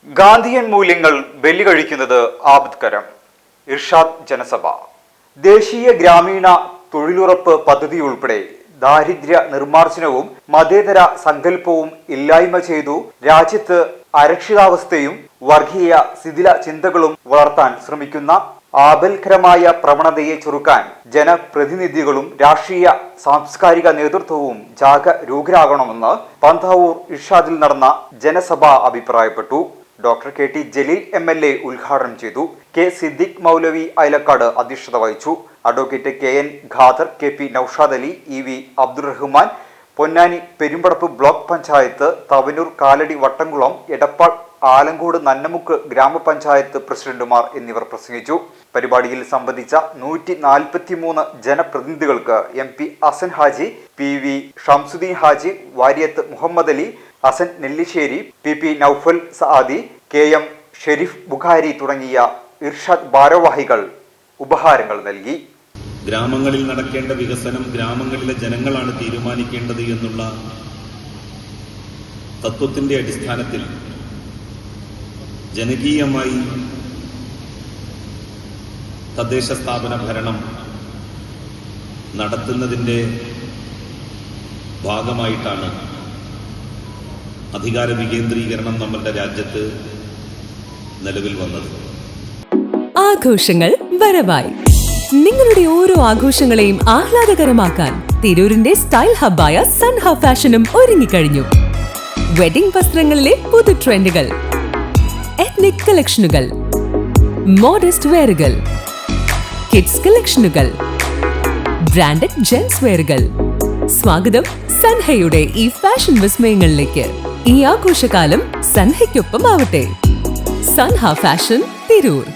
ഗാന്ധിയൻ മൂല്യങ്ങൾ ബലികഴിക്കുന്നത് ആപത്കരം. ഇർഷാദ് ജനസഭ. ദേശീയ ഗ്രാമീണ തൊഴിലുറപ്പ് പദ്ധതി ഉൾപ്പെടെ ദാരിദ്ര്യ നിർമ്മാർജ്ജനവും മതേതര സങ്കല്പവും ഇല്ലായ്മ ചെയ്തു രാജ്യത്ത് അരക്ഷിതാവസ്ഥയും വർഗീയ ശിഥില ചിന്തകളും വളർത്താൻ ശ്രമിക്കുന്ന ആപൽക്കരമായ പ്രവണതയെ ചെറുക്കാൻ ജനപ്രതിനിധികളും രാഷ്ട്രീയ സാംസ്കാരിക നേതൃത്വവും ജാഗരൂകരാകണമെന്ന് പന്താവൂർ ഇർഷാദിൽ നടന്ന ജനസഭ അഭിപ്രായപ്പെട്ടു. Doctor K T Jaleel MLA ഉദ്ഘാടനം ചെയ്തു. കെ സിദ്ദിഖ് മൗലവി അയലക്കാട് അധ്യക്ഷത വഹിച്ചു. Advocate KN Khader, KP Naushad Ali, EV Abdurahman, Ponnani Perumpadappu block panchayat, Thavanur Kaladi Vattamkulam, Edappal Alankode Nannamukku ഗ്രാമപഞ്ചായത്ത് പ്രസിഡന്റുമാർ എന്നിവർ പ്രസംഗിച്ചു. പരിപാടിയിൽ സംബന്ധിച്ച 143 ജനപ്രതിനിധികൾക്ക് MP Hasan Haji, PV Shamsuddin Haji, Variyath Muhammad Ali, Hasan Nellissery, PP Noufal സആദി, KM Sharif Bukhari തുടങ്ങിയ ഇർഷാദ് ഭാരവാഹികൾ ഉപഹാരങ്ങൾ നൽകി. ഗ്രാമങ്ങളിൽ നടക്കേണ്ട വികസനം ഗ്രാമങ്ങളിലെ ജനങ്ങളാണ് തീരുമാനിക്കേണ്ടത് എന്നുള്ള തത്വത്തിന്റെ അടിസ്ഥാനത്തിൽ ജനകീയമായി തദ്ദേശ സ്ഥാപന ഭരണം നടത്തുന്നതിന്റെ ഭാഗമായിട്ടാണ് അധികാര വികേന്ദ്രീകരണം നമ്മളുടെ രാജ്യത്ത് നിലവിൽ വന്നത്. ആഘോഷങ്ങൾ വരവായി. നിങ്ങളുടെ ഓരോ ആഘോഷങ്ങളെയും ആഹ്ലാദകരമാക്കാൻ തിരൂരിന്റെ സ്റ്റൈൽ ഹബ്ബായ സൻഹ ഫാഷനും ഒരുങ്ങിക്കഴിഞ്ഞു. വെഡിംഗ് വസ്ത്രങ്ങളിലെ പുതു ട്രെൻഡുകൾ, എത്നിക് കളക്ഷനുകൾ, മോഡസ്റ്റ് വെയറുകൾ, കിഡ്സ് കളക്ഷനുകൾ, ബ്രാൻഡഡ് ജെൻസ് വെയറുകൾ. സ്വാഗതം സൻഹയുടെ ഈ ഫാഷൻ വിസ്മയങ്ങളിലേക്ക്. ഈ ആഘോഷകാലം സൻഹയ്ക്കൊപ്പം ആവട്ടെ. സൻഹ ഫാഷൻ, തിരൂർ.